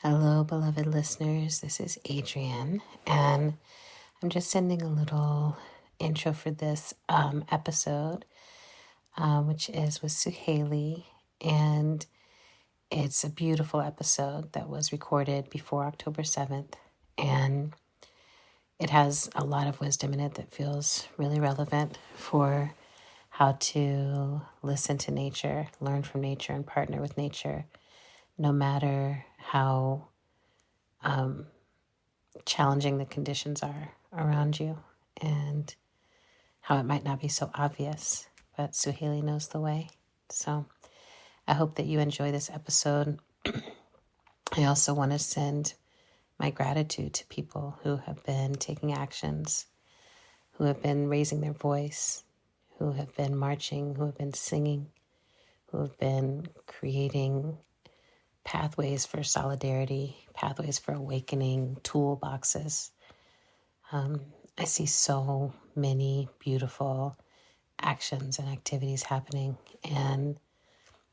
Hello, beloved listeners. This is Adrienne, and I'm just sending a little intro for this episode, which is with Suhaly, and it's a beautiful episode that was recorded before October 7th, and it has a lot of wisdom in it that feels really relevant for how to listen to nature, learn from nature, and partner with nature, no matter how challenging the conditions are around you and how it might not be so obvious, but Suhaly knows the way. So I hope that you enjoy this episode. I also want to send my gratitude to people who have been taking actions, who have been raising their voice, who have been marching, who have been singing, who have been creating pathways for solidarity, pathways for awakening, toolboxes. I see so many beautiful actions and activities happening. And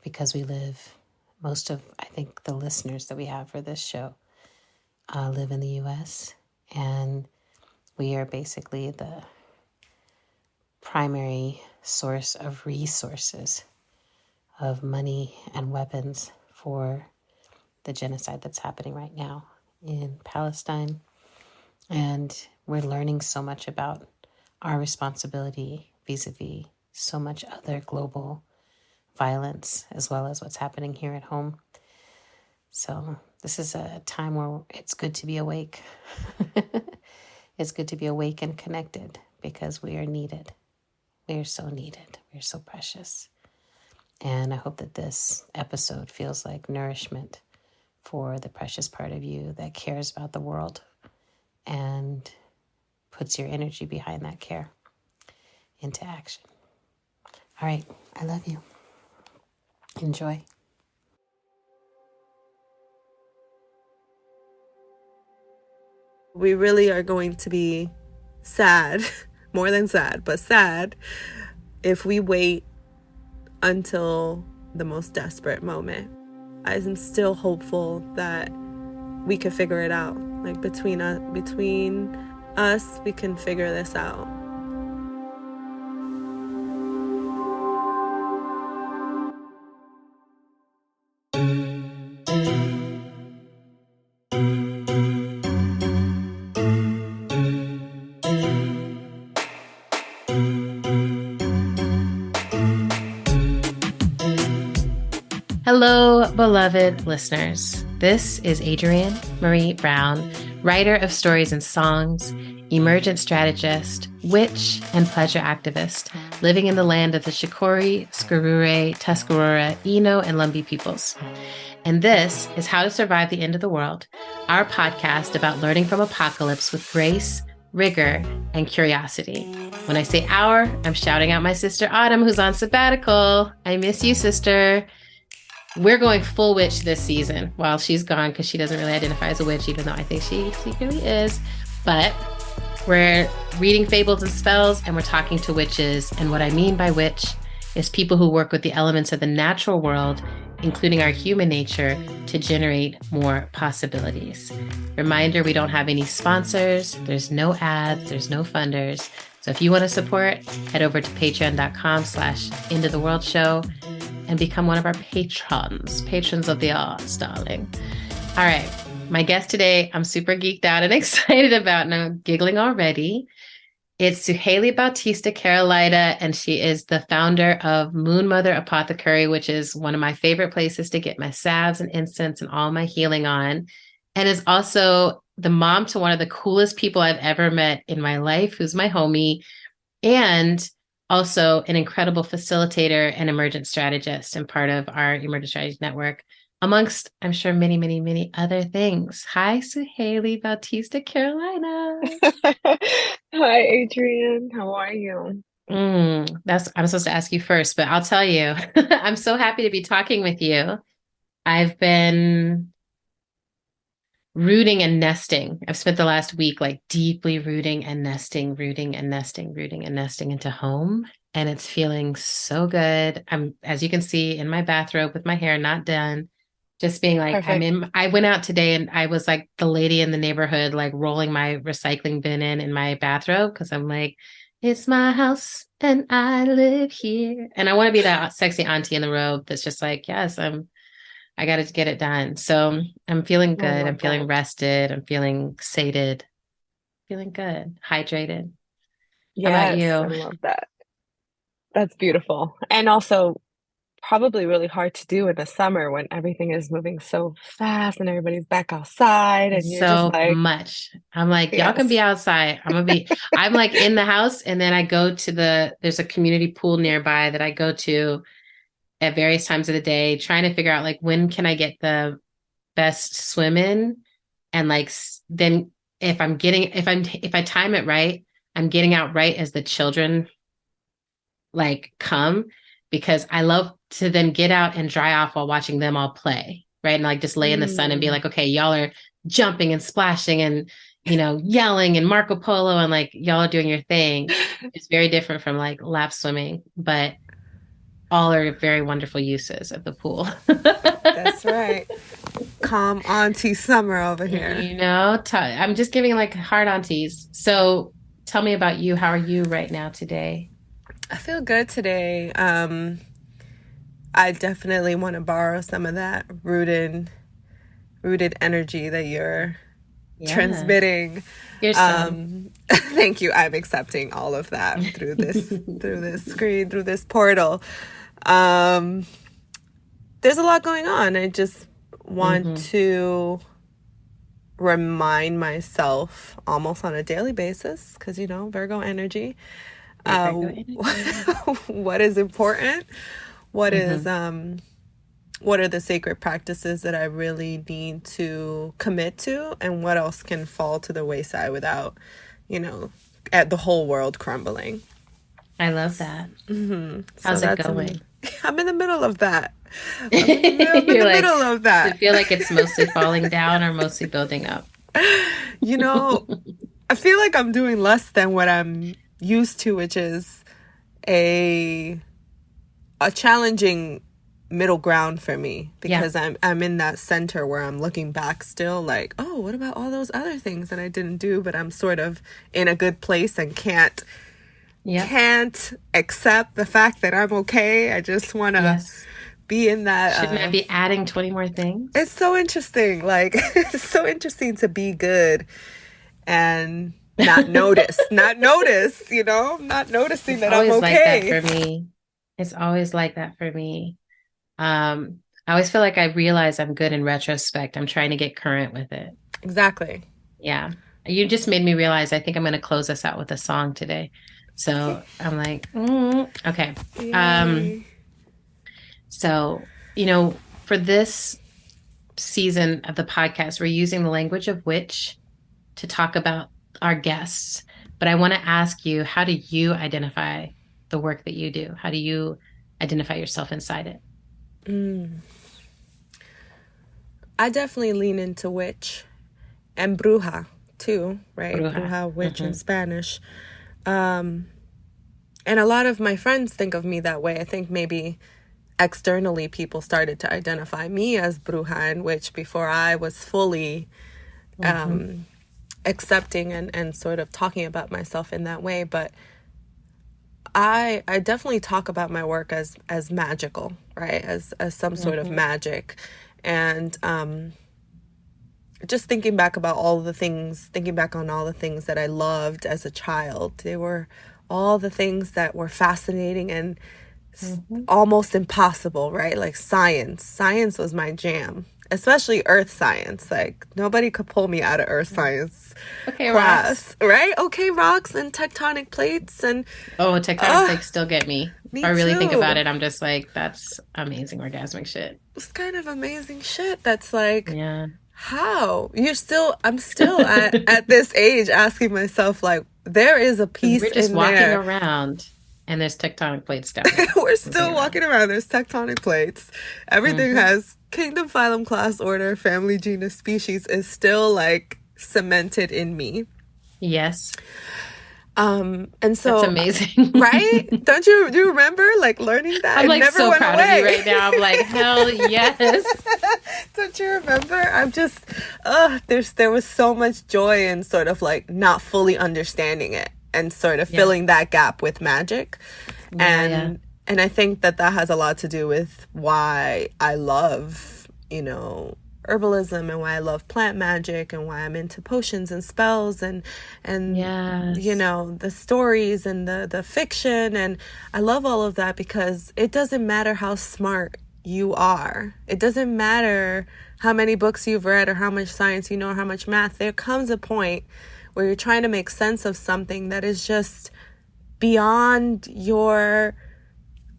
because we live, most of, I think, the listeners that we have for this show live in the U.S. And we are basically the primary source of resources, of money and weapons for the genocide that's happening right now in Palestine. And we're learning so much about our responsibility vis-a-vis so much other global violence, as well as what's happening here at home. So this is a time where it's good to be awake. It's good to be awake and connected because we are needed. We are so needed. We are so precious. And I hope that this episode feels like nourishment for the precious part of you that cares about the world and puts your energy behind that care into action. All right, I love you. Enjoy. We really are going to be sad, more than sad, but sad if we wait until the most desperate moment. I'm still hopeful that we could figure it out. Like between us, we can figure this out. Hello, beloved listeners. This is Adrienne Marie Brown, writer of stories and songs, emergent strategist, witch, and pleasure activist, living in the land of the Shikori, Skurure, Tuscarora, Eno, and Lumbee peoples. And this is How to Survive the End of the World, our podcast about learning from apocalypse with grace, rigor, and curiosity. When I say our, I'm shouting out my sister Autumn, who's on sabbatical. I miss you, sister. We're going full witch this season while she's gone because she doesn't really identify as a witch, even though I think she secretly is. But we're reading fables and spells, and we're talking to witches. And what I mean by witch is people who work with the elements of the natural world, including our human nature, to generate more possibilities. Reminder, we don't have any sponsors. There's no ads. There's no funders. So if you want to support, head over to patreon.com/End of the World Show and become one of our patrons of the arts, darling. All right. My guest today, I'm super geeked out and excited about, and I'm giggling already. It's Suhaly Bautista-Carolina, and she is the founder of Moon Mother Apothecary, which is one of my favorite places to get my salves and incense and all my healing on, and is also the mom to one of the coolest people I've ever met in my life, who's my homie, and also an incredible facilitator and emergent strategist and part of our Emergent Strategies Network, amongst, I'm sure, many, many, many other things. Hi, Suhaly Bautista-Carolina. Hi, Adrienne. How are you? I'm supposed to ask you first, but I'll tell you, I'm so happy to be talking with you. I've been rooting and nesting. I've spent the last week like deeply rooting and nesting into home. And it's feeling so good. I'm, as you can see, in my bathrobe with my hair not done, Just being like, Perfect. I went out today and I was like the lady in the neighborhood, like rolling my recycling bin in my bathrobe because I'm like, it's my house and I live here. And I want to be that sexy auntie in the robe that's just like, yes, I got to get it done. So I'm feeling I good. I'm love feeling that. rested. I'm feeling sated, feeling good, hydrated. How about Yes, I you? love that. That's beautiful. And also probably really hard to do in the summer when everything is moving so fast and everybody's back outside and It's you're just so like, much. I'm like, y'all can be yes. outside. I'm like in the house and then I go to there's a community pool nearby that I go to at various times of the day, trying to figure out like when can I get the best swim in and like then if I time it right, I'm getting out right as the children like come because I love to then get out and dry off while watching them all play, right? And like just lay in the sun and be Mm. like, okay, y'all are jumping and splashing and yelling and Marco Polo and like y'all are doing your thing. It's very different from like lap swimming, but all are very wonderful uses of the pool. That's right. Calm Auntie Summer over here. I'm just giving like hard aunties. So tell me about you. How are you right now today? I feel good today. I definitely want to borrow some of that rooted energy that you're Yeah, transmitting. here's some. Thank you. I'm accepting all of that through this screen, through this portal. Um, there's a lot going on. I just want Hmm. to remind myself almost on a daily basis because Virgo energy, Great uh, Virgo energy. what is important, what is Hmm. what are the sacred practices that I really need to commit to, and what else can fall to the wayside without, you know, at the whole world crumbling. I love that. So How's it that's going? I'm in the middle of that. I'm in You're the like, middle of does that. it feel like it's mostly falling down or mostly building up? You know, I feel like I'm doing less than what I'm used to, which is a a challenging middle ground for me Yeah. because I'm in that center where I'm looking back still like, oh, what about all those other things that I didn't do, but I'm sort of in a good place and Yep. can't accept the fact that I'm okay. I just want to Yes. be in that Shouldn't I be adding 20 more things? it's so interesting. Like it's so interesting to be good and not noticing It's that I'm always like that okay. for me. It's always like that for me. I always feel like I realize I'm good in retrospect. I'm trying to get current with it. Exactly. Yeah. You just made me realize I think I'm going to close us out with a song today. Okay. So I'm like, okay. Um, Yay. so, for this season of the podcast, we're using the language of witch to talk about our guests. But I want to ask you, how do you identify the work that you do? How do you identify yourself inside it? I definitely lean into witch and bruja too, right? Bruja. Bruja, witch in Hmm. Spanish. Um, and a lot of my friends think of me that way. I think maybe externally people started to identify me as bruja and witch before I was fully Hmm. accepting and sort of talking about myself in that way. But I definitely talk about my work as magical, right? As some sort of Hmm. magic. And just thinking back on all the things that I loved as a child. They were all the things that were fascinating and Hmm. almost impossible, right? Like science. Science was my jam, especially earth science. Like nobody could pull me out of earth science Okay, rocks. class, right? Okay, rocks and tectonic plates and Oh, tectonic uh plates still get me. If me I really think about too. it, I'm just like, that's amazing orgasmic shit. It's kind of amazing shit that's like Yeah. how I'm still at this age asking myself like there is a Because piece we're just in walking there. around and there's tectonic plates down there We're moving still around. walking around. There's tectonic plates. Everything Hmm. has kingdom, phylum, class, order, family, genus, species is still like cemented in me. Yes. And That's so, amazing. right? Do you remember like learning that? I'm It like never so went proud of you away. right now. I'm like, hell yes. Don't you remember? I'm just, there was so much joy in sort of like not fully understanding it and sort of Yeah. filling that gap with magic. Yeah. Yeah. And I think that that has a lot to do with why I love, herbalism, and why I love plant magic, and why I'm into potions and spells, and Yes. the stories and the fiction. And I love all of that because it doesn't matter how smart you are. It doesn't matter how many books you've read or how much science you know or how much math. There comes a point where you're trying to make sense of something that is just beyond your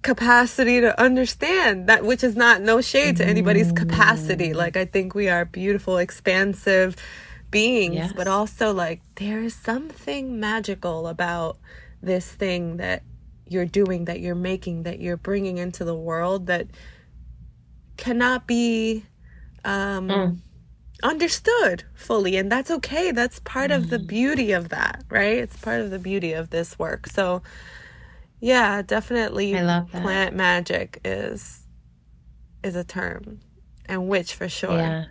capacity to understand, that which is not no shade to anybody's capacity. Like, I think we are beautiful, expansive beings, Yes. but also like there is something magical about this thing that you're doing, that you're making, that you're bringing into the world, that cannot be understood fully. And that's okay. That's part of the beauty of that, right? It's part of the beauty of this work. So yeah, definitely I love that. plant magic is a term, and witch for sure.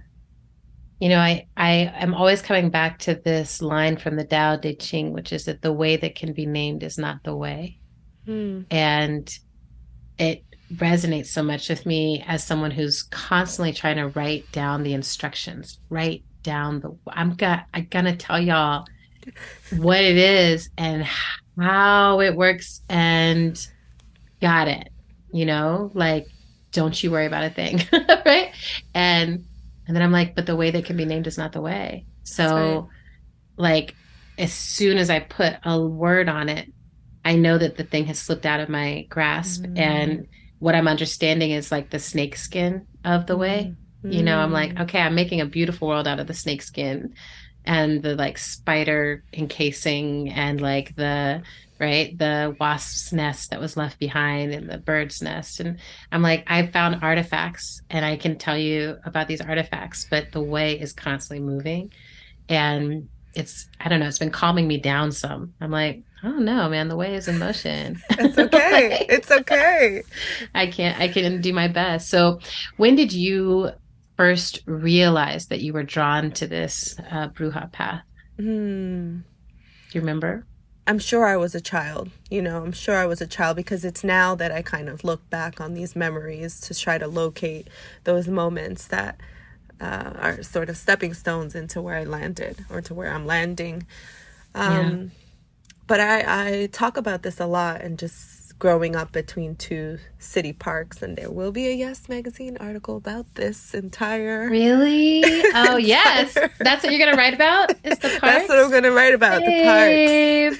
Yeah. I am always coming back to this line from the Tao Te Ching, which is that the way that can be named is not the way. And it resonates so much with me as someone who's constantly trying to write down the instructions, write down I'm gonna tell y'all what it is and how it works, and got it, like, don't you worry about a thing. Right. And then I'm like, but the way that can be named is not the way. So like, as soon as I put a word on it, I know that the thing has slipped out of my grasp. And what I'm understanding is like the snake skin of the way. I'm like, okay, I'm making a beautiful world out of the snake skin and the like spider encasing and like the wasp's nest that was left behind and the bird's nest. And I'm like, I've found artifacts and I can tell you about these artifacts, but the way is constantly moving. And I don't know, it's been calming me down some. I'm like, I don't know, man, the way is in motion. It's okay. Like, It's okay. I can do my best. So when did you first realize that you were drawn to this Bruja path? Do you remember? I'm sure I was a child, I'm sure I was a child, because it's now that I kind of look back on these memories to try to locate those moments that are sort of stepping stones into where I landed, or to where I'm landing. But I talk about this a lot, and just growing up between two city parks, and there will be a Yes Magazine article about this entire... Really? Oh, yes. That's what you're going to write about, is the parks? That's what I'm going to write about, the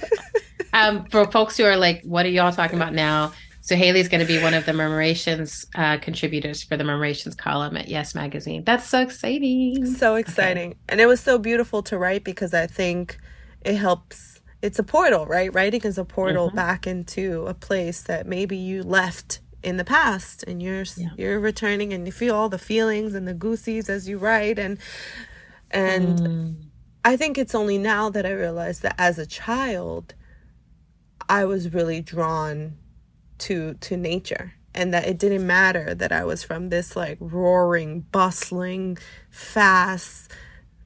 parks. For folks who are like, what are y'all talking about now? So Haley's going to be one of the Murmurations contributors for the Murmurations column at Yes Magazine. That's so exciting. So exciting. Okay. And it was so beautiful to write, because I think it helps. It's a portal, right? Writing is a portal back into a place that maybe you left in the past, and you're returning, and you feel all the feelings and the goosies as you write. And I think it's only now that I realized that as a child, I was really drawn to nature, and that it didn't matter that I was from this like roaring, bustling, fast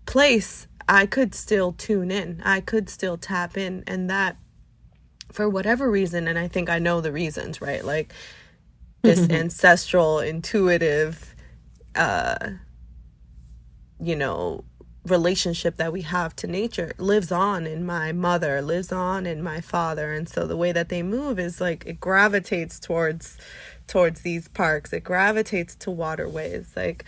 place. I could still tune in. I could still tap in. And that, for whatever reason, and I think I know the reasons, right? Like this ancestral, intuitive, relationship that we have to nature lives on in my mother, lives on in my father. And so the way that they move is like, it gravitates towards these parks. It gravitates to waterways. Like,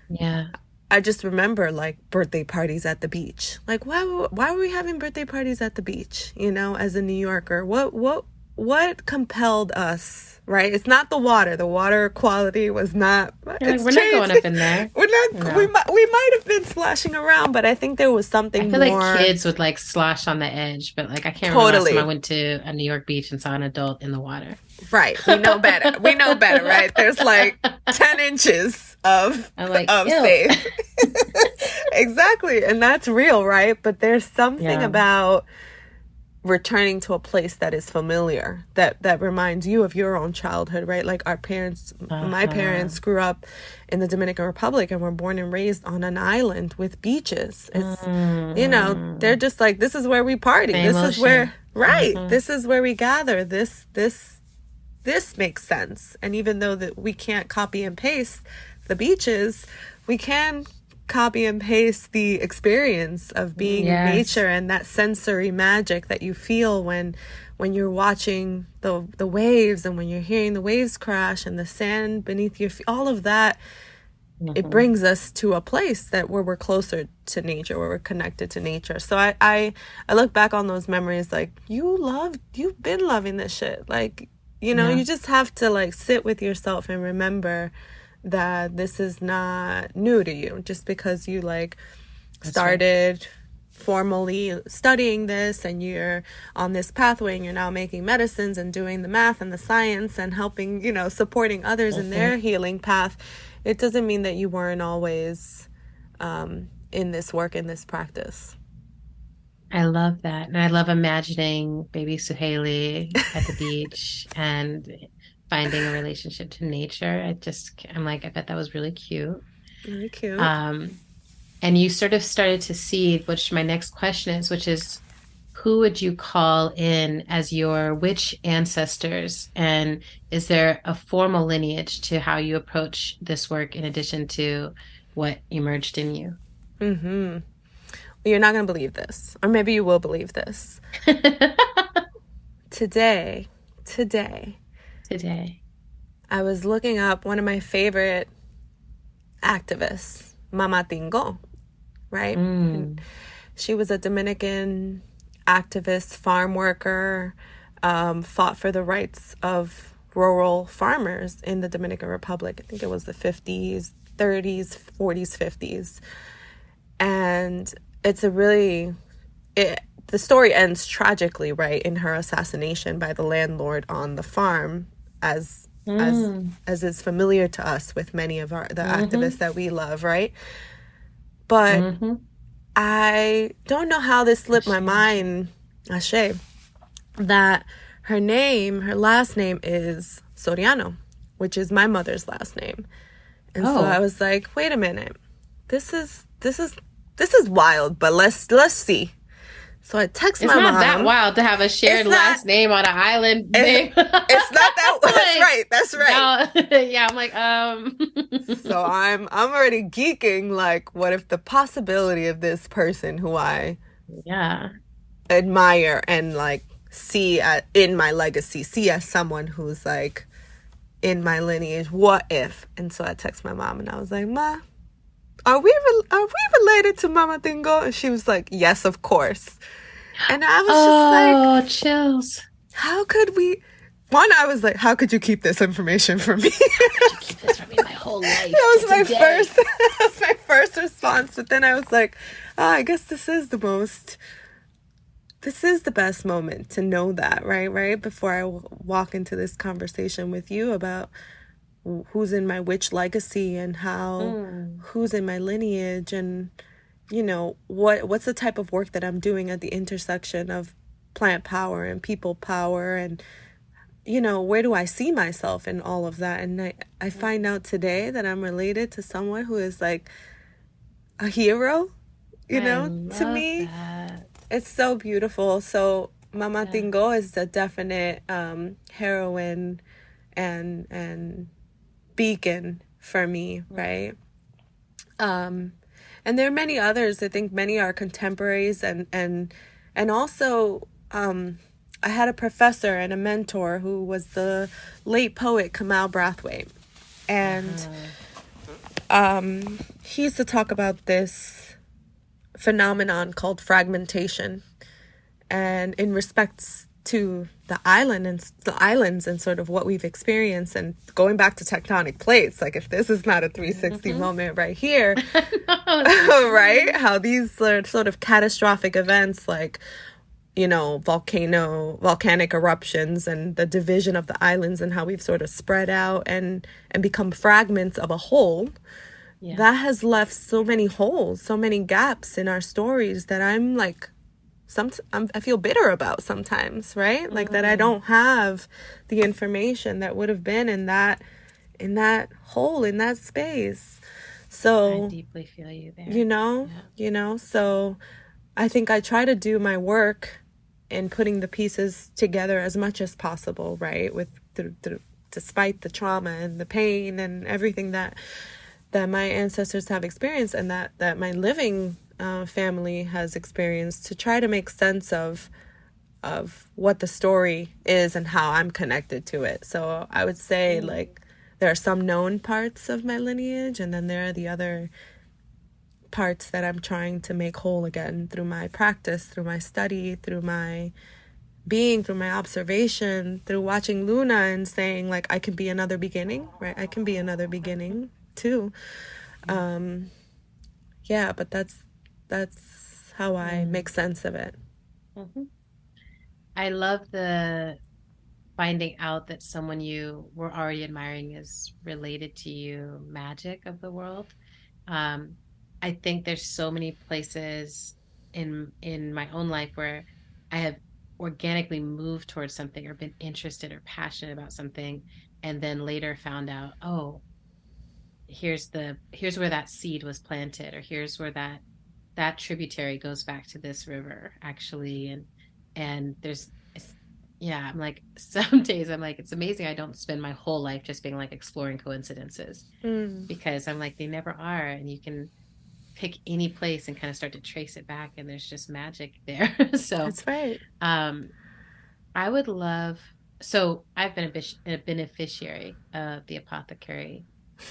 yeah. I just remember like birthday parties at the beach. Like, why were we having birthday parties at the beach? As a New Yorker, what compelled us, right? It's not the water. The water quality was not. We're not going up in there. We're not. No. We might have been splashing around, but I think there was something. I feel more... like kids would like slosh on the edge, but like I can't remember last time I went to a New York beach and saw an adult in the water. Right. We know better. We know better, right? There's like 10 inches of safe. Exactly. And that's real, right? But there's something about returning to a place that is familiar, that reminds you of your own childhood, right? Like my parents grew up in the Dominican Republic and were born and raised on an island with beaches. It's, they're just like, this is where we party. This is where, right. This is where we gather. This makes sense. And even though that we can't copy and paste the beaches, we can copy and paste the experience of being in nature and that sensory magic that you feel when you're watching the waves and when you're hearing the waves crash and the sand beneath your feet. All of that, it brings us to a place where we're closer to nature, where we're connected to nature. So I look back on those memories like, you've been loving this shit. Like, you just have to like sit with yourself and remember that this is not new to you just because you like started formally studying this and you're on this pathway and you're now making medicines and doing the math and the science and helping, supporting others in their healing path. It doesn't mean that you weren't always in this work, in this practice. I love that. And I love imagining baby Suhaly at the beach and finding a relationship to nature. I'm like, I bet that was really cute. Really cute. And you sort of started to see, which my next question is, which is, who would you call in as your witch ancestors? And is there a formal lineage to how you approach this work in addition to what emerged in you? Well, you're not going to believe this, or maybe you will believe this. Today, I was looking up one of my favorite activists, Mama Tingo, right? And she was a Dominican activist, farm worker, fought for the rights of rural farmers in the Dominican Republic. I think it was the 50s, 30s, 40s, 50s. And it's the story ends tragically, right, in her assassination by the landlord on the farm, as is familiar to us with many of the activists that we love, right? But I don't know how this slipped my mind, Ashe, that her last name is Soriano, which is my mother's last name. And so I was like, wait a minute, this is wild, but let's see. So I text my mom. It's not that wild to have a shared last name on an island name. It's not that. That's right. No, yeah, I'm like, So I'm already geeking. Like, what if the possibility of this person who I admire and like see in my legacy, see as someone who's like in my lineage? What if? And so I text my mom and I was like, Ma, are we related to Mama Tingo? And she was like, yes, of course. And I was just like, chills. How could we? One, I was like, how could you keep this information from me? How could you keep this from me my whole life? That was my first response. But then I was like, I guess this is the best moment to know that, right? Before I walk into this conversation with you about who's in my witch legacy and who's in my lineage and, what's the type of work that I'm doing at the intersection of plant power and people power and, where do I see myself in all of that? And I find out today that I'm related to someone who is like a hero, to me. That. It's so beautiful. So Mama Tingo is a definite heroine and beacon for me, right? And there are many others. I think many are contemporaries and also I had a professor and a mentor who was the late poet Kamau Brathwaite, and he used to talk about this phenomenon called fragmentation, and in respects to the islands and sort of what we've experienced, and going back to tectonic plates, like if this is not a 360 moment right here, right? How these sort of catastrophic events like, volcanic eruptions and the division of the islands and how we've sort of spread out and become fragments of a whole, that has left so many holes, so many gaps in our stories that I'm like I feel bitter about sometimes, right? Like that I don't have the information that would have been in that hole, in that space. I So, deeply feel you you there. know, Yeah. so I think I try to do my work in putting the pieces together as much as possible, right? Despite the trauma and the pain and everything that my ancestors have experienced, and that my living family has experienced, to try to make sense of what the story is and how I'm connected to it. So I would say, like, there are some known parts of my lineage, and then there are the other parts that I'm trying to make whole again through my practice, through my study, through my being, through my observation, through watching Luna and saying, like, I can be another beginning, right? I can be another beginning too. Yeah, but that's how I make sense of it. Mm-hmm. I love the finding out that someone you were already admiring is related to you magic of the world. Um, I think there's so many places in my own life where I have organically moved towards something or been interested or passionate about something, and then later found out, oh, here's where that seed was planted, or here's where that tributary goes back to this river actually. And there's it's, yeah, I'm like some days I'm like, it's amazing I don't spend my whole life just being like exploring coincidences, Mm, because I'm like, they never are, and you can pick any place and kind of start to trace it back, and there's just magic there. So that's right. um I would love, so I've been a beneficiary of the apothecary.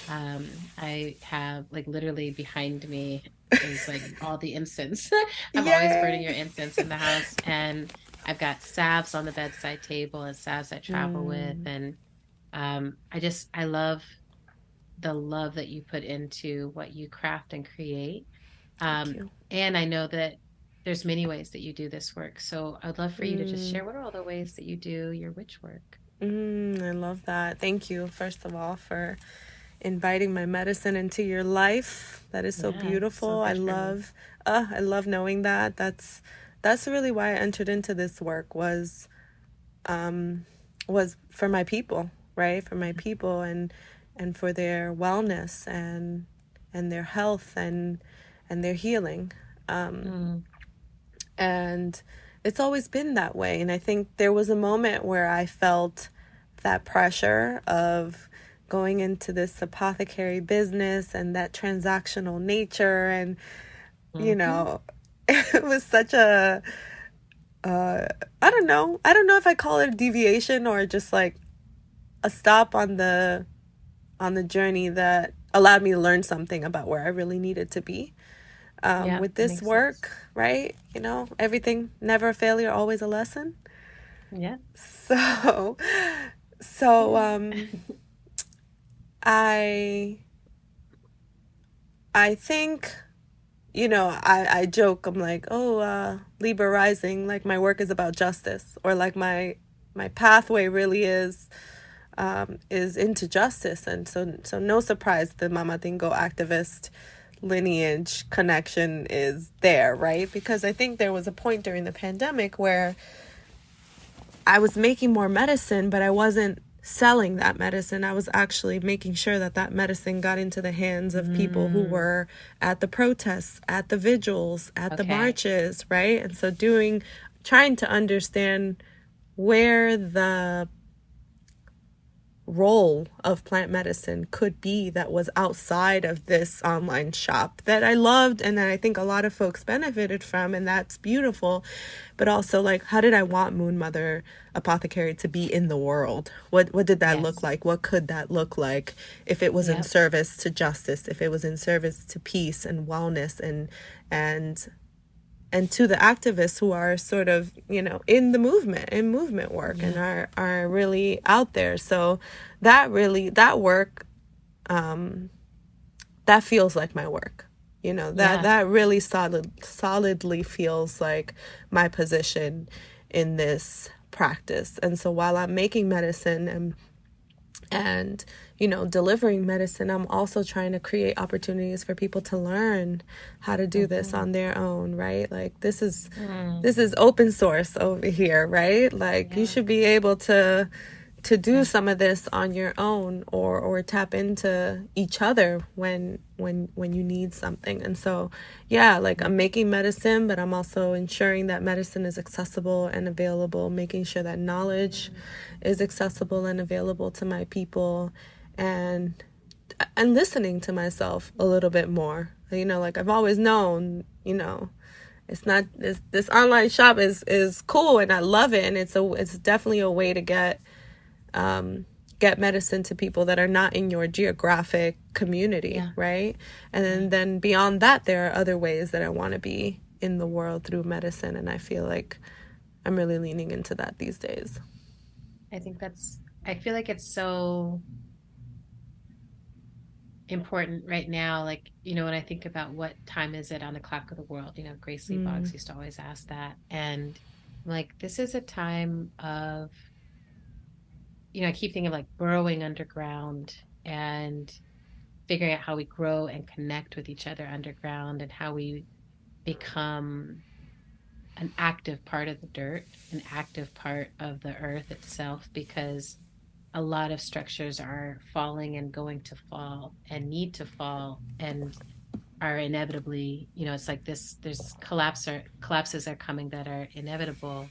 I have, like, literally behind me is like all the incense. I'm always burning your Yay! incense in the house, and I've got salves on the bedside table and salves I travel with. Mm, And I love the love that you put into what you craft and create. thank Um, you. and I know that there's many ways that you do this work. So I'd love for you to just Mm, share, what are all the ways that you do your witch work? I love that. Thank you, first of all, for inviting my medicine into your life. That is so Yeah, so beautiful. good for me. I love knowing that. That's really why I entered into this work, was for my people, right? For my people, and for their wellness and their health and their healing. Mm, And it's always been that way. And I think there was a moment where I felt that pressure of going into this apothecary business and that transactional nature. And, you hmm. know, it was such I don't know. I don't know if I call it a deviation or just like a stop on the journey that allowed me to learn something about where I really needed to be. Yeah, With this makes sense. work, right? Everything, never a failure, always a lesson. Yeah, So, so yeah. I I think, I joke. I'm like, oh, Libra rising, like my work is about justice, or like my pathway really is into justice. And so no surprise the Mama Dingo activist lineage connection is there, right? Because I think there was a point during the pandemic where I was making more medicine, but I wasn't selling that medicine. I was actually making sure that that medicine got into the hands of people who Mm, were at the protests, at the vigils, at the okay. marches, right? And so trying to understand where the role of plant medicine could be that was outside of this online shop that I loved and that I think a lot of folks benefited from, and that's beautiful. But also, like, how did I want Moon Mother Apothecary to be in the world? What did that look Yes. like? What could that look like if it was in Yep. service to justice, if it was in service to peace and wellness and and to the activists who are sort of, in the movement, in movement work, and Yeah. are really out there. So that work, that feels like my work. That Yeah. that really solidly feels like my position in this practice. And so while I'm making medicine and delivering medicine, I'm also trying to create opportunities for people to learn how to do this on their own, right? Like this is open source over here, right? Like you should be able to do some of this on your own, or tap into each other when you need something. And so like I'm making medicine, but I'm also ensuring that medicine is accessible and available, making sure that knowledge is accessible and available to my people, and listening to myself a little bit more. Like I've always known, it's not this online shop is cool and I love it, and it's definitely a way to get medicine to people that are not in your geographic community, right? And then beyond that, there are other ways that I want to be in the world through medicine, and I feel like I'm really leaning into that these days. I feel like it's so important right now. Like, when I think about what time is it on the clock of the world, Grace Lee Boggs used to always ask that. And like, this is a time of, I keep thinking of like burrowing underground and figuring out how we grow and connect with each other underground, and how we become an active part of the dirt, an active part of the earth itself, because a lot of structures are falling and going to fall and need to fall and are inevitably, it's like there's collapses are coming that are inevitable.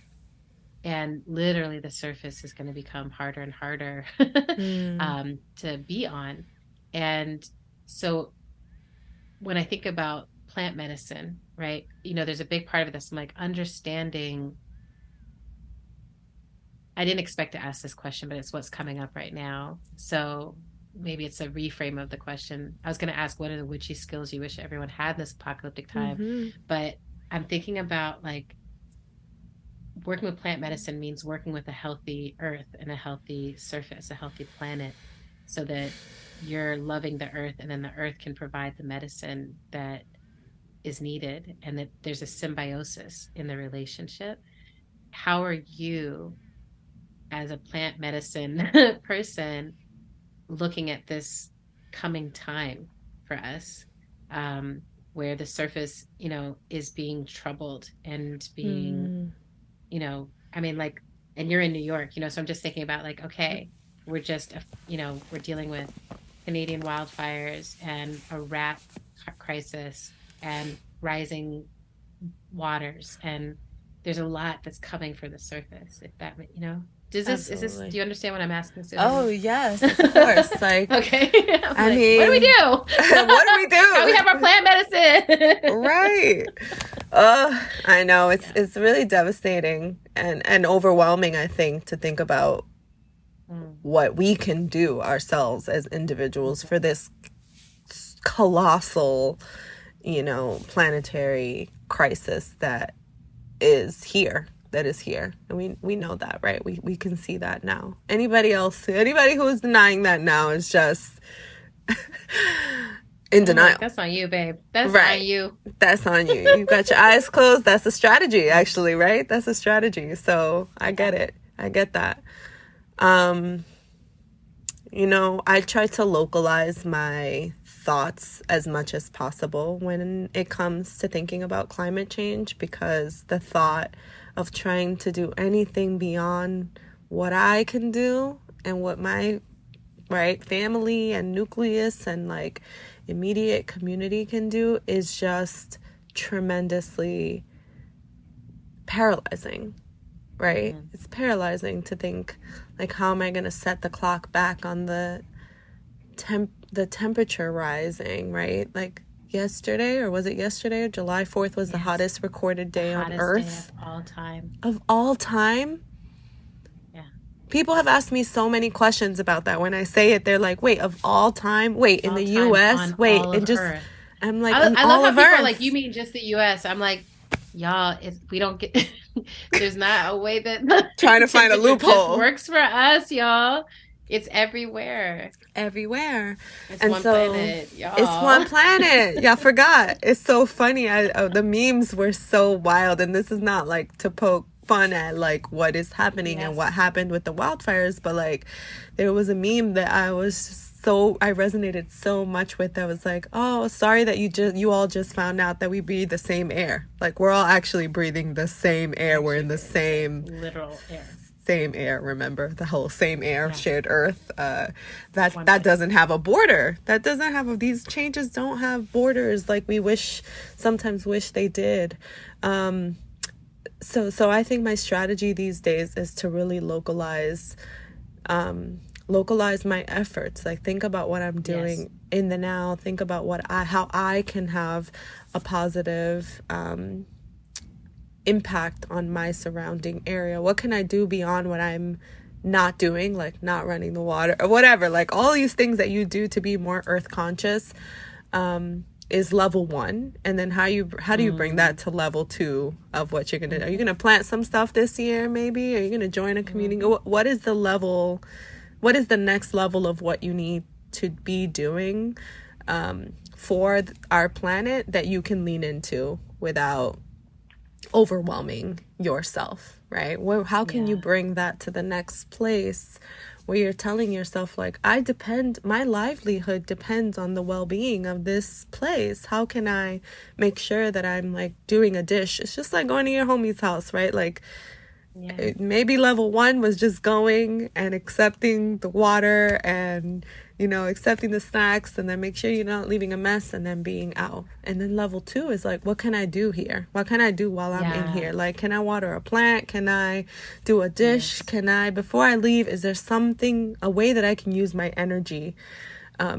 And literally the surface is going to become harder and harder to be on. And so when I think about plant medicine, right, there's a big part of this. I'm like, understanding. I didn't expect to ask this question, but it's what's coming up right now. So maybe it's a reframe of the question. I was going to ask, what are the witchy skills you wish everyone had in this apocalyptic time? But I'm thinking about like, working with plant medicine means working with a healthy earth and a healthy surface, a healthy planet, so that you're loving the earth, and then the earth can provide the medicine that is needed, and that there's a symbiosis in the relationship. How are you, as a plant medicine person, looking at this coming time for us, where the surface, is being troubled and being like, and you're in New York, so I'm just thinking about like, okay, we're just, we're dealing with Canadian wildfires and a rat crisis and rising waters. And there's a lot that's coming for the surface. If that, do you understand what I'm asking? Oh, yes, of course. Like, okay. I mean, what do we do? What do we do? How do we have our plant medicine? Right. I know it's really devastating and overwhelming, I think, to think about what we can do ourselves as individuals for this colossal, planetary crisis that is here. And we know that, right? We can see that now. Anybody who is denying that now is just in denial. That's on you, babe. That's right. On you. That's on you. You've got your eyes closed. That's a strategy, actually, right? That's a strategy. So I get it. I get that. I try to localize my thoughts as much as possible when it comes to thinking about climate change, because the thought of trying to do anything beyond what I can do and what my family and nucleus and like immediate community can do is just tremendously paralyzing, right? It's paralyzing to think, like, how am I going to set the clock back on the temperature rising, right? Like yesterday, or was it yesterday? July 4th was the hottest recorded day on Earth. Day of all time. Of all time? Yeah. People have asked me so many questions about that. When I say it, they're like, wait, of all time? Wait, in the U.S.? Wait, and just... Earth. I'm like, I love how people Earth. are like, you mean just the U.S.? I'm like, y'all, we don't get... There's not a way that... Trying to find a loophole. Works for us, y'all. It's everywhere. It's one planet, y'all. It's one planet. Y'all forgot. It's so funny. The memes were so wild, and this is not like to poke fun at like what is happening and what happened with the wildfires, but like there was a meme that I resonated so much with, that was like, oh, sorry that you all just found out that we breathe the same air. Like, we're all actually breathing the same air. We're in the same literal air. Same air, remember the whole same air, shared earth. That doesn't have a border. That doesn't have these changes don't have borders like we sometimes wish they did. So I think my strategy these days is to really localize my efforts. Like, think about what I'm doing in the now. Think about how I can have a positive impact on my surrounding area. What can I do beyond what I'm not doing, like not running the water or whatever? Like, all these things that you do to be more earth conscious is level 1. And then how do you bring that to level 2 of what you're gonna do? Are you gonna plant some stuff this year? Maybe are you gonna join a community? What is the next level of what you need to be doing for our planet that you can lean into without overwhelming yourself, right? How can you bring that to the next place where you're telling yourself, like, my livelihood depends on the well-being of this place. How can I make sure that I'm like doing a dish? It's just like going to your homie's house, right? Like, maybe level 1 was just going and accepting the water and, accepting the snacks, and then make sure you're not leaving a mess, and then being out. And then level 2 is like, what can I do here? What can I do while I'm in here? Like, can I water a plant? Can I do a dish? Can I, before I leave, is there a way that I can use my energy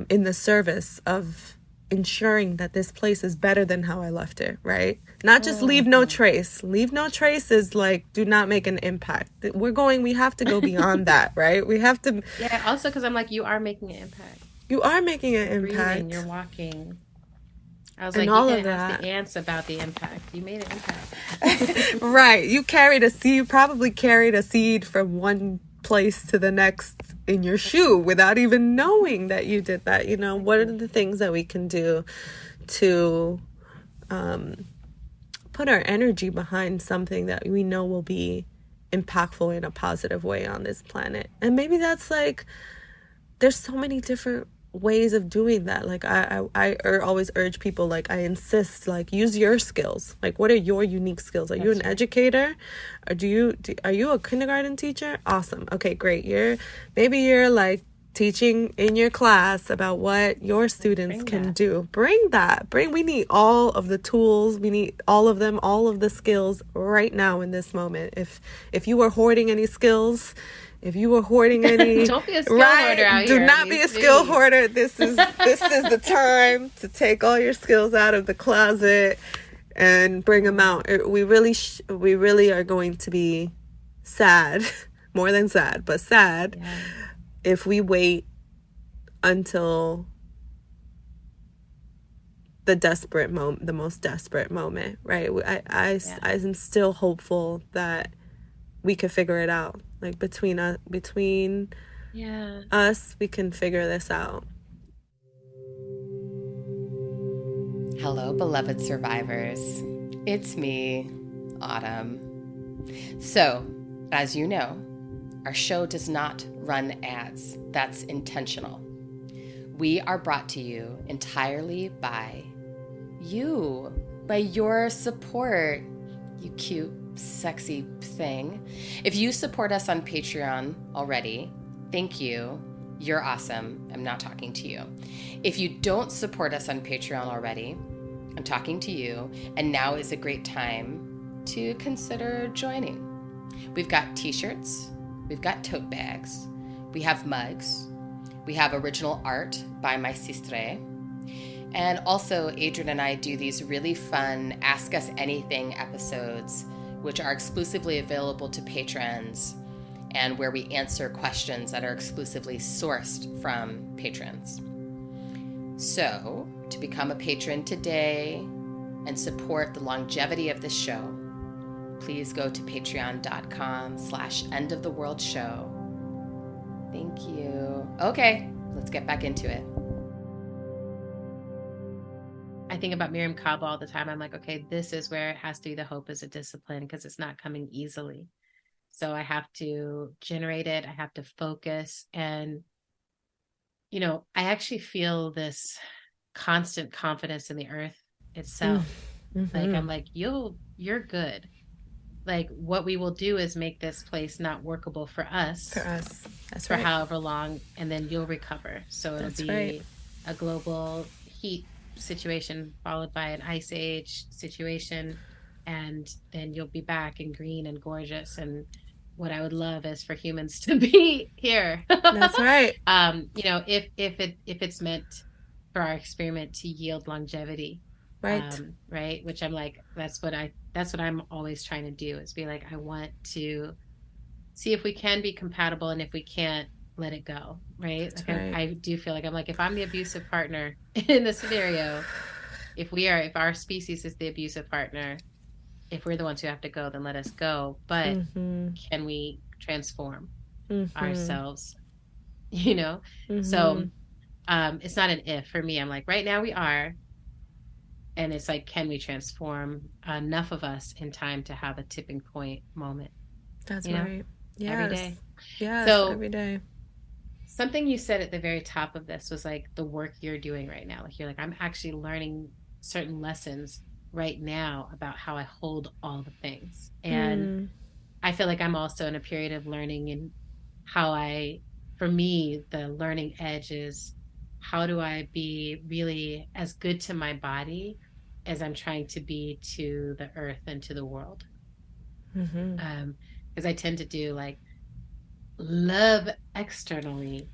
in the service of ensuring that this place is better than how I left it, right? Not just leave no trace. Leave no trace is like, do not make an impact. We have to go beyond that, right? We have to. Yeah, also because I'm like, you are making an impact. You are making an impact. Breathing, you're walking. I was like, you can't ask the ants about the impact. You made an impact. Right. You carried a seed. You probably carried a seed from one place to the next in your shoe without even knowing that you did that. What are the things that we can do to put our energy behind something that we know will be impactful in a positive way on this planet? And maybe that's like, there's so many different ways of doing that. Like, I always urge people, like, I insist, like, use your skills. Like, what are your unique skills? Are you an educator? Or are you a kindergarten teacher? Awesome. Okay, great. Maybe you're like teaching in your class about what your students can do. Bring that. We need all of the tools. We need all of them, all of the skills right now in this moment. If you were hoarding any skills, if you were hoarding any, don't be a skill hoarder out here. Do not be a skill hoarder. This is the time to take all your skills out of the closet and bring them out. We really are going to be sad, more than sad, but sad if we wait until the most desperate moment, right? I am still hopeful that we could figure it out. Like, between us, we can figure this out. Hello, beloved survivors. It's me, Autumn. So, as you know, our show does not run ads. That's intentional. We are brought to you entirely by you, by your support, you cute, sexy thing. If you support us on Patreon already, thank you. You're awesome. I'm not talking to you. If you don't support us on Patreon already, I'm talking to you, and now is a great time to consider joining. We've got t-shirts, we've got tote bags, we have mugs, we have original art by my sistre, and also Adrian and I do these really fun Ask Us Anything episodes, which are exclusively available to patrons, and where we answer questions that are exclusively sourced from patrons. So, to become a patron today and support the longevity of this show, please go to patreon.com/endoftheworldshow. Thank you. Okay, let's get back into it. I I think about Miriam Kaba all the time. I'm like, okay, this is where it has to be. The hope is a discipline because it's not coming easily. So I have to generate it. I have to focus. And, you know, I actually feel this constant confidence in the earth itself. Mm-hmm. Like, I'm like, you're good. Like, what we will do is make this place not workable for us. That's for right. however long, and then you'll recover. So it'll That's be right. a global heat situation followed by an ice age situation, and then you'll be back and green and gorgeous. And what I would love is for humans to be here. That's right. You know, if it's meant for our experiment to yield longevity. Right. Right. Which I'm like, that's what I'm always trying to do, is be like, I want to see if we can be compatible, and if we can't, let it go. Right. That's Like right. I do feel like, I'm like, if I'm the abusive partner in the scenario, if our species is the abusive partner, if we're the ones who have to go, then let us go. But can we transform ourselves? You know? So it's not an if for me. I'm like, right now we are. And it's like, can we transform enough of us in time to have a tipping point moment? That's you know? right. Yes. Every day. Yes, So every day. something you said at the very top of this was like the work you're doing right now. Like, you're like, I'm actually learning certain lessons right now about how I hold all the things. And I feel like I'm also in a period of learning, and for me, the learning edge is, how do I be really as good to my body as I'm trying to be to the earth and to the world? Because I tend to do like love externally,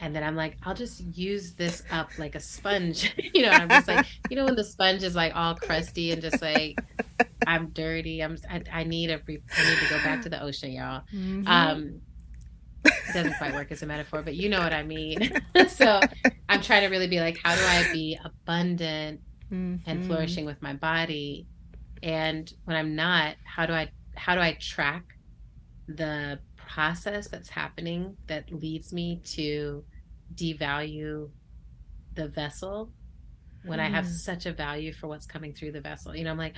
and then I'm like, I'll just use this up like a sponge. You know, I'm just like, you know, when the sponge is like all crusty and just like, I'm dirty. I need to go back to the ocean, y'all. It doesn't quite work as a metaphor, but you know what I mean. So I'm trying to really be like, how do I be abundant and flourishing with my body? And when I'm not, how do I track the process that's happening that leads me to devalue the vessel when I have such a value for what's coming through the vessel? You know, I'm like,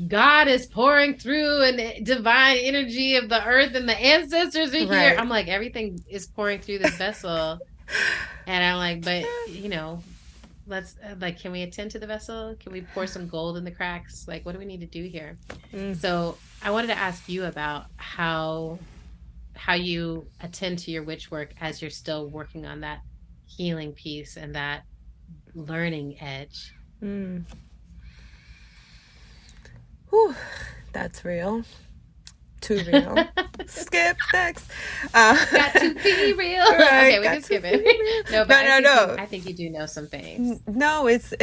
God is pouring through, and divine energy of the earth and the ancestors are here. I'm like, everything is pouring through this vessel. And I'm like, but you know, let's like, can we attend to the vessel? Can we pour some gold in the cracks? Like, what do we need to do here? So I wanted to ask you about how you attend to your witch work as you're still working on that healing piece and that learning edge. Whew, that's real. Too real. Skip next. Got to be real. Right, okay, we can skip it. No, but I think you do know some things. No, it's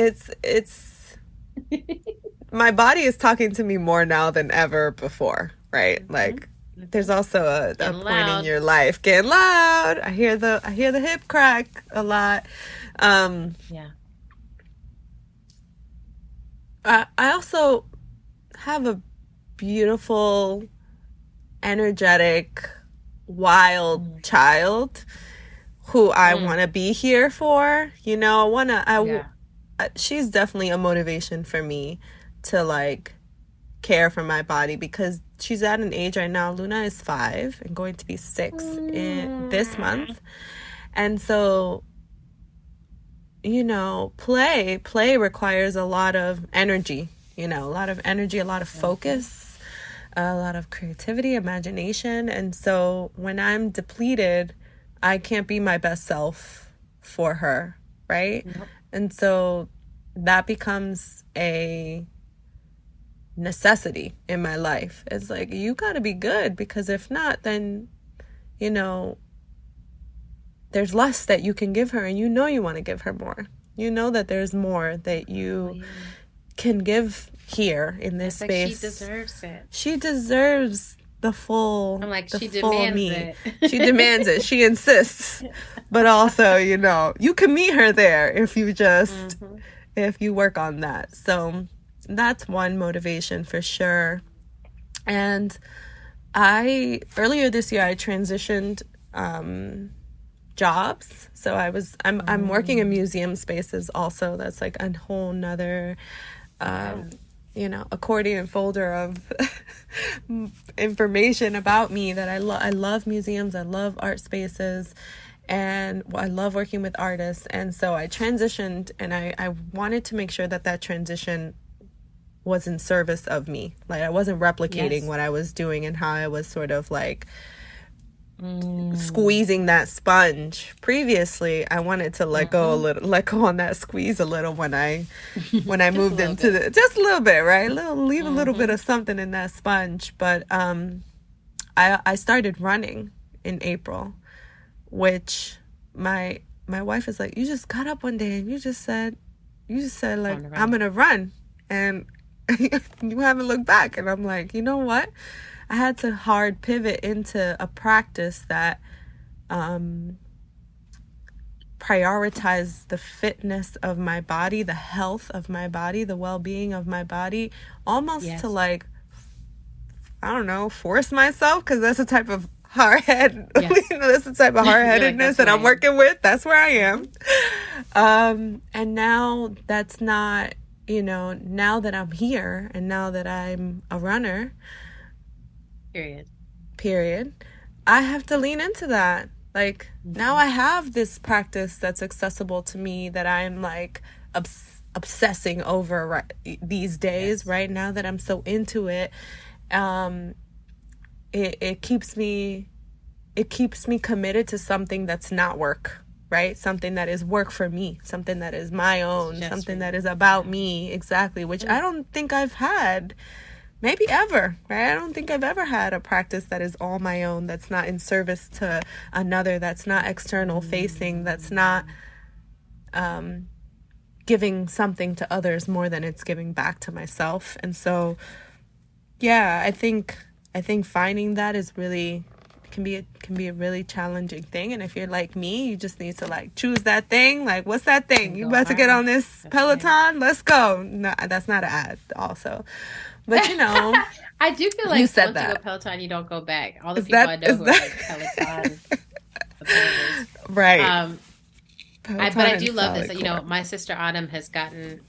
my body is talking to me more now than ever before, right? Like, there's also a point in your life getting loud. I hear the hip crack a lot. Yeah. I also have a beautiful, energetic, wild child who I want to be here for. You know, she's definitely a motivation for me to like care for my body, because she's at an age right now. Luna is 5 and going to be 6 in this month. And so, you know, play requires a lot of energy, a lot of focus, a lot of creativity, imagination. And so when I'm depleted, I can't be my best self for her, right? And so that becomes a necessity in my life. It's like, you got to be good, because if not, then, you know, there's less that you can give her, and you know you want to give her more. You know that there's more that you can give here in this space. Like, she deserves it. She deserves the full. I'm like, she full demands me. it. She demands it. She insists. But also, you know, you can meet her there if you just if you work on that. So that's one motivation for sure. And earlier this year I transitioned jobs. So I'm working in museum spaces also. That's like a whole nother accordion folder of information about me that I love museums, I love art spaces, and I love working with artists. And so I transitioned, and I wanted to make sure that transition was in service of me. Like I wasn't replicating what I was doing and how I was sort of like squeezing that sponge. Previously, I wanted to let go on that squeeze a little when I moved into just a little bit, right? Leave a little bit of something in that sponge. But I started running in April, which my wife is like, you just got up one day and you just said like, I'm gonna run, and you haven't looked back. And I'm like, you know what? I had to hard pivot into a practice that prioritized the fitness of my body, the health of my body, the well-being of my body, almost to like, I don't know, force myself, because that's a type of that's the type of hard-headedness that I'm working with. That's where I am. And now that's not, now that I'm here and now that I'm a runner, period, I have to lean into that. Like, now I have this practice that's accessible to me that I'm like obsessing over these days, right now that I'm so into it. It keeps me committed to something that's not work, right? Something that is work for me, something that is my own, something that is about me, exactly, which I don't think I've had maybe ever, right? I don't think I've ever had a practice that is all my own, that's not in service to another, that's not external facing, that's not giving something to others more than it's giving back to myself. And so, yeah, I think finding that is really can be a really challenging thing. And if you're like me, you just need to like choose that thing. Like, what's that thing? You about to get on this Peloton? Let's go. No, that's not an ad also. But I do feel like once you go Peloton, you don't go back. All the people I know who are like Peloton. Right. But I do love this. My sister Autumn has gotten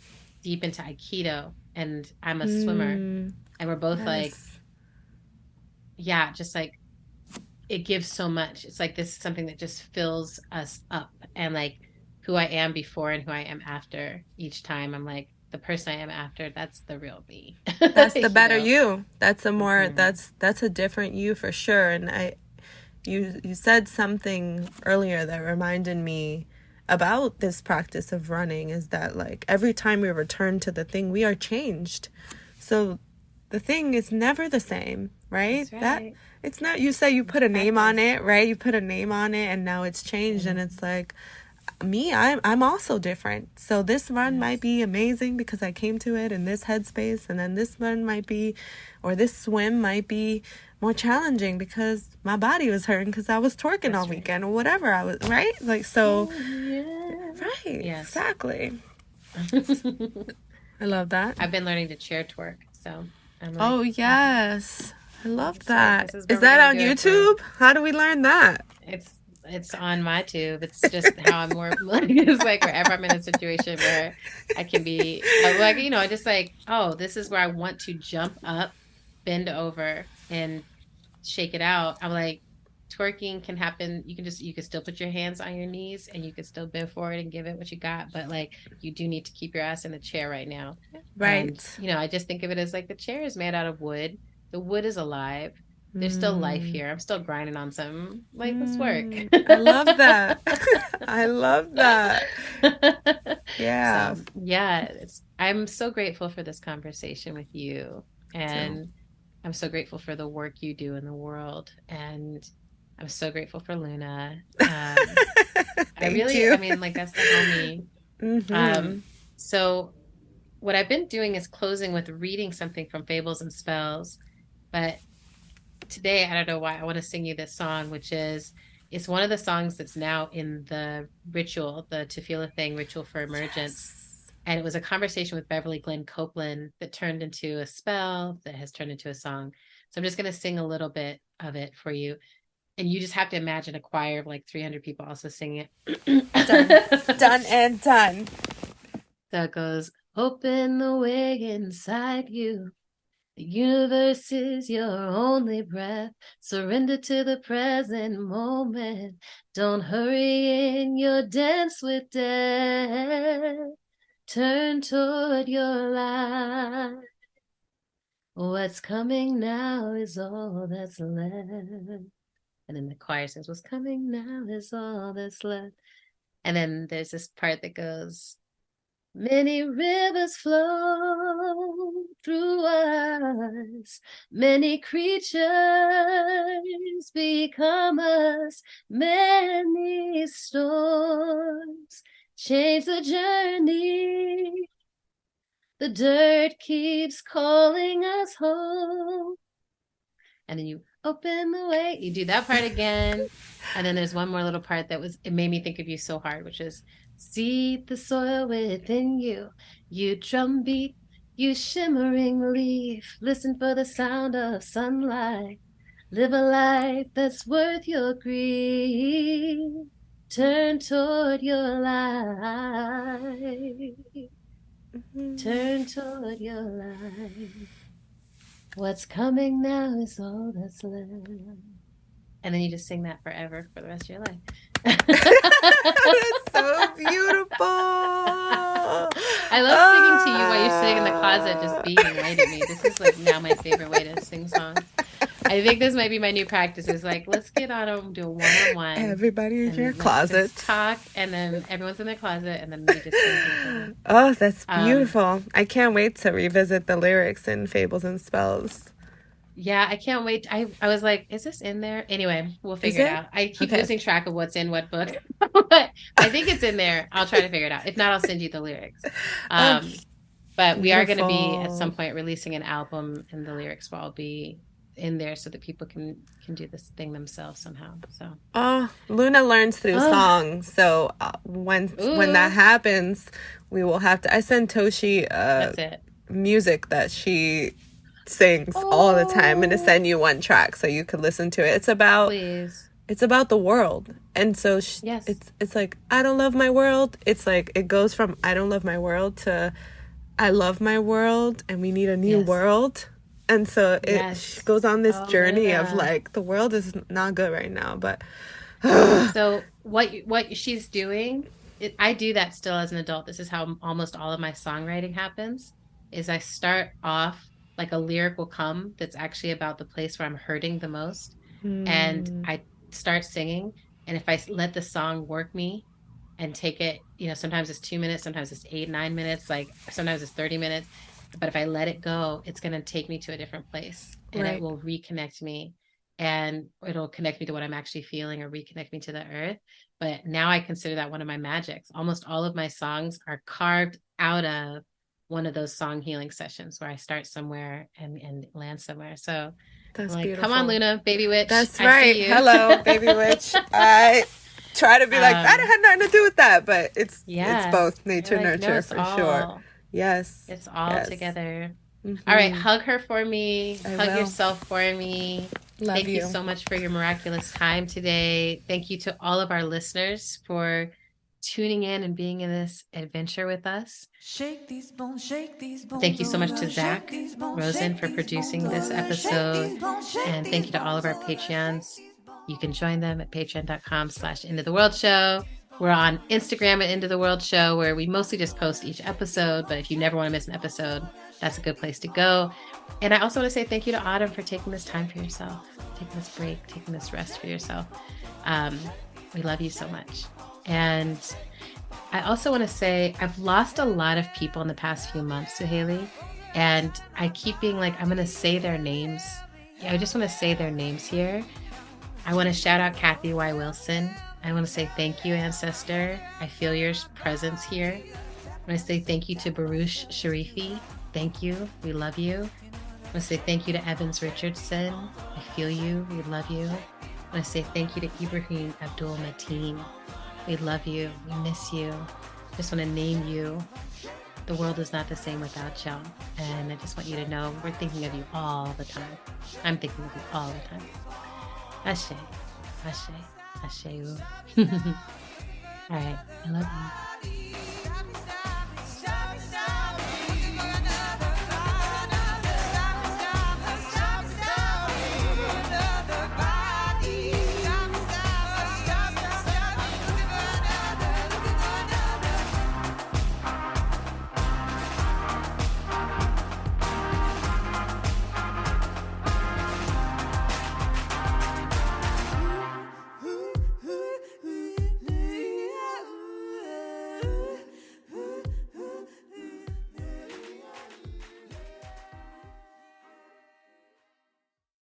deep into Aikido, and I'm a swimmer. And we're both like, just like, it gives so much. It's like this is something that just fills us up, and like who I am before and who I am after each time. I'm like, the person I am after, that's the real me. That's the better you. That's a more that's a different you for sure. And you said something earlier that reminded me about this practice of running, is that like every time we return to the thing, we are changed. So the thing is never the same, right? That's right. That it's not, you say you put a name on it, right? You put a name on it and now it's changed. And it's like, me, I'm also different. So this run might be amazing because I came to it in this headspace, and then this run might be, or this swim might be more challenging because my body was hurting because I was twerking all weekend or whatever I was, right? Like, so, right, exactly. I love that. I've been learning to chair twerk, so I'm like, oh yes, I love that. Is that on YouTube? How do we learn that? It's on my tube. It's just how I'm more like, it's like wherever I'm in a situation where I can be like, I just like, oh, this is where I want to jump up, bend over, and shake it out. I'm like, twerking can happen. You can still put your hands on your knees and you can still bend forward and give it what you got. But like, you do need to keep your ass in the chair right now. Right. And, I just think of it as like the chair is made out of wood. The wood is alive. There's still life here. I'm still grinding on something. Like, let's work. I love that. I love that. Yeah. So, I'm so grateful for this conversation with you. And I'm so grateful for the work you do in the world. And I'm so grateful for Luna. Thank you. I mean, like, that's the homie. Mm-hmm. So what I've been doing is closing with reading something from Fables and Spells. But today, I don't know why, I want to sing you this song, which is, it's one of the songs that's now in the ritual, the Tefillah thing, Ritual for Emergence. Yes. And it was a conversation with Beverly Glenn Copeland that turned into a spell that has turned into a song. So I'm just going to sing a little bit of it for you. And you just have to imagine a choir of like 300 people also singing it. Done and done. So it goes, open the way inside you. The universe is your only breath. Surrender to the present moment. Don't hurry in your dance with death. Turn toward your light. What's coming now is all that's left. And then the choir says, what's coming now is all that's left. And then there's this part that goes, many rivers flow through us, many creatures become us, many storms change the journey. The dirt keeps calling us home. And then you open the way. You do that part again. And then there's one more little part it made me think of you so hard, which is, seed the soil within you. You drumbeat, you shimmering leaf. Listen for the sound of sunlight. Live a life that's worth your grief. Turn toward your light. Turn toward your light. What's coming now is all that's left. And then you just sing that forever for the rest of your life. That's so beautiful. I love singing to you while you're sitting in the closet just beaming right at me. This is like now my favorite way to sing songs. I think this might be my new practice. Is like, let's get on and do a one-on-one. Everybody in your closet. Talk, and then everyone's in their closet, and then we just sing. Oh, that's beautiful. I can't wait to revisit the lyrics in Fables and Spells. Yeah, I can't wait. I was like, is this in there? Anyway, we'll figure it out. I keep losing track of what's in what book. But I think it's in there. I'll try to figure it out. If not, I'll send you the lyrics. But we are going to be, at some point, releasing an album, and the lyrics will all be in there so that people can do this thing themselves somehow. So Luna learns through song, so when that happens, we will have to. I send Toshi music that she sings all the time. I'm gonna send you one track so you could listen to it. It's about the world, and so it's like, I don't love my world. It's like it goes from I don't love my world to I love my world, and we need a new world. And so it goes on this journey of like, the world is not good right now, but so what she's doing, I do that still as an adult. This is how almost all of my songwriting happens, is I start off like a lyric will come that's actually about the place where I'm hurting the most. And I start singing. And if I let the song work me and take it, sometimes it's 2 minutes, sometimes it's 8-9 minutes, like sometimes it's 30 minutes. But if I let it go, it's going to take me to a different place, and it will reconnect me, and it'll connect me to what I'm actually feeling, or reconnect me to the earth. But now I consider that one of my magics. Almost all of my songs are carved out of one of those song healing sessions where I start somewhere and land somewhere. So that's like, beautiful. come on, Luna, baby witch. That's right. Hello, baby witch. I try to be like, that had nothing to do with that, but it's both nature, nurture, for sure. Yes. It's all together. All right. Hug her for me. Hug yourself for me. Thank you so much for your miraculous time today. Thank you to all of our listeners for tuning in and being in this adventure with us. Thank you so much to Zach Rosen for producing this episode. And thank you to all of our Patreons. You can join them at patreon.com/EndOfTheWorldShow. We're on Instagram at End of the World Show, where we mostly just post each episode. But if you never want to miss an episode, that's a good place to go. And I also want to say thank you to Autumn for taking this time for yourself, taking this break, taking this rest for yourself. We love you so much. And I also want to say I've lost a lot of people in the past few months, Suhaly. And I keep being like, I'm going to say their names. I just want to say their names here. I want to shout out Kathy Y. Wilson. I want to say thank you, Ancestor. I feel your presence here. I want to say thank you to Baruch Sharifi. Thank you. We love you. I want to say thank you to Evans Richardson. I feel you. We love you. I want to say thank you to Ibrahim Abdul Mateen. We love you. We miss you. I just want to name you. The world is not the same without y'all. And I just want you to know we're thinking of you all the time. I'm thinking of you all the time. Ashe. Ashe. Ashe. All right. I love you.